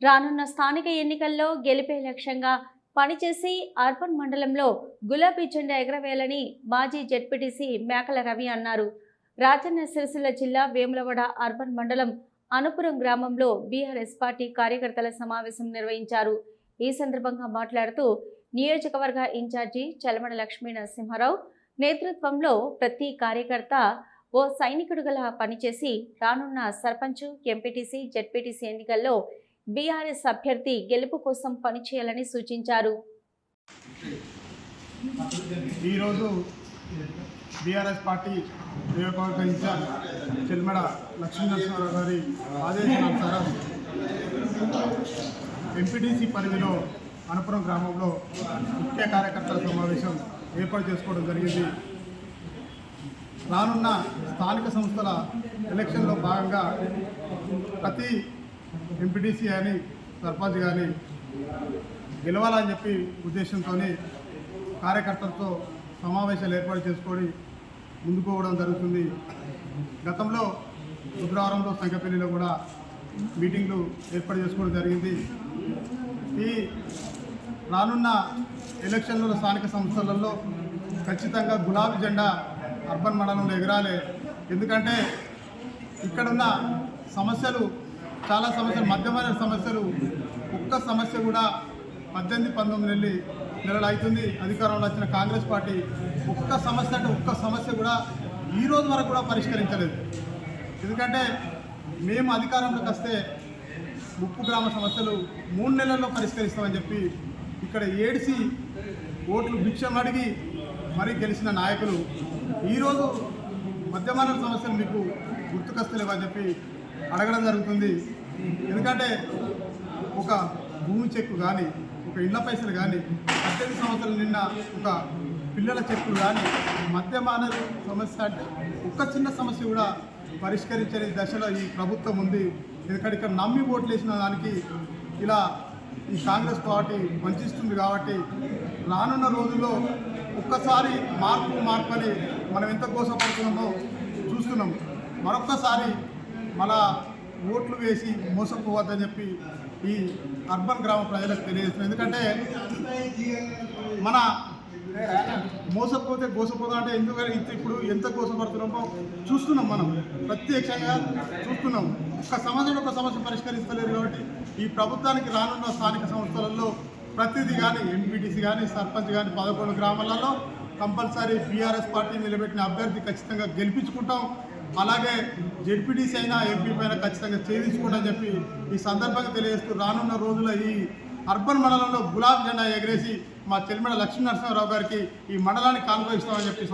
రానున్న స్థానిక ఎన్నికల్లో గెలిపే లక్ష్యంగా పనిచేసి అర్బన్ మండలంలో గులాబీ జెండా ఎగరవేయాలని మాజీ జెడ్పీటీసీ మేకల రవి అన్నారు. రాజన్న సిరిసిల్ల జిల్లా వేములవాడ అర్బన్ మండలం అనుపురం గ్రామంలో బీఆర్ఎస్ పార్టీ కార్యకర్తల సమావేశం నిర్వహించారు. ఈ సందర్భంగా మాట్లాడుతూ నియోజకవర్గ ఇన్ఛార్జి చలమడ లక్ష్మీ నరసింహారావు నేతృత్వంలో ప్రతి కార్యకర్త ఓ సైనికుడుగలా పనిచేసి రానున్న సర్పంచ్, ఎంపీటీసీ, జెడ్పీటీసీ ఎన్నికల్లో బీఆర్ఎస్ అభ్యర్థి గెలుపు కోసం పనిచేయాలని సూచించారు. ఈరోజు బీఆర్ఎస్ పార్టీ నియోజకవర్గ ఇన్ఛార్జ్ చెల్మెడ లక్ష్మీ నరసింహారావు గారి ఆదేశానుసారం ఎంపీటీసీ పరిధిలో అనుపురం గ్రామంలో ముఖ్య కార్యకర్తల సమావేశం ఏర్పాటు చేసుకోవడం జరిగింది. రానున్న స్థానిక సంస్థల ఎలక్షన్లో భాగంగా ప్రతి ఎంపీటీసీ కానీ సర్పంచ్ కానీ గెలవాలని చెప్పి ఉద్దేశంతో కార్యకర్తలతో సమావేశాలు ఏర్పాటు చేసుకొని ముందుకు పోవడం జరుగుతుంది. గతంలో బుధవారంలో సంఖ్యపల్లిలో కూడా మీటింగ్లు ఏర్పాటు చేసుకోవడం జరిగింది. ఈ రానున్న ఎలక్షన్లలో స్థానిక సంస్థలలో ఖచ్చితంగా గులాబీ జెండా అర్బన్ మండలంలో ఎగరాలి. ఎందుకంటే ఇక్కడున్న సమస్యలు చాలా సమస్యలు, మధ్యమైన సమస్యలు, ఒక్క సమస్య కూడా 18-19 నెలలు అవుతుంది అధికారంలో వచ్చిన కాంగ్రెస్ పార్టీ. ఒక్క సమస్య కూడా ఈ రోజు వరకు కూడా పరిష్కరించలేదు. ఎందుకంటే మేము అధికారంలోకి వస్తే 30 గ్రామ సమస్యలు 3 నెలల్లో పరిష్కరిస్తామని చెప్పి ఇక్కడ ఏడిసి ఓట్లు భిక్షం అడిగి మరీ గెలిచిన నాయకులు ఈరోజు మధ్యమాన సమస్యలు మీకు గుర్తుకొస్తలేవని చెప్పి అడగడం జరుగుతుంది. ఎందుకంటే ఒక భూమి చెక్కు కానీ, ఒక ఇళ్ల పైసలు కానీ, 18 సంవత్సరాలు నిన్న ఒక పిల్లల చెక్కులు కానీ, మధ్యమాన సమస్య అంటే ఒక్క చిన్న సమస్య కూడా పరిష్కరించని దశలో ఈ ప్రభుత్వం ఉంది. ఎందుకంటే ఇక్కడ నమ్మి ఓట్లు వేసిన దానికి ఇలా ఈ కాంగ్రెస్ పార్టీ వంచిస్తుంది. కాబట్టి రానున్న రోజుల్లో ఒక్కసారి మార్పు అని మనం ఎంత కోసపడుతున్నామో చూస్తున్నాం. మరొక్కసారి మళ్ళా ఓట్లు వేసి మోసపోవద్దని చెప్పి ఈ అర్బన్ గ్రామ ప్రజలకు తెలియజేస్తున్నాం. ఎందుకంటే మన మోసపోతే గోసపోతా అంటే ఎందుకంటే ఇప్పుడు ఎంత గోసపడుతున్నామో చూస్తున్నాం, మనం ప్రత్యక్షంగా చూస్తున్నాం. ఒక సమస్య పరిష్కరిస్తలేదు. కాబట్టి ఈ ప్రభుత్వానికి రానున్న స్థానిక సంస్థలలో ప్రతిదీ కానీ, ఎంపీటీసీ కానీ, సర్పంచ్ కానీ 11 గ్రామాలలో కంపల్సరీ బీఆర్ఎస్ పార్టీ నిలబెట్టిన అభ్యర్థి ఖచ్చితంగా గెలిపించుకుంటాం. అలాగే జెడ్పీటీసీ అయినా, ఎంపీ పైన ఖచ్చితంగా చేయించుకుంటామని చెప్పి ఈ సందర్భంగా తెలియజేస్తూ రానున్న రోజుల్లో ఈ అర్బన్ మండలంలో గులాబీ జెండా ఎగరేసి మా చెల్మెడ లక్ష్మీ నరసింహారావు గారికి ఈ మండలాన్ని కానుకరిస్తామని చెప్పి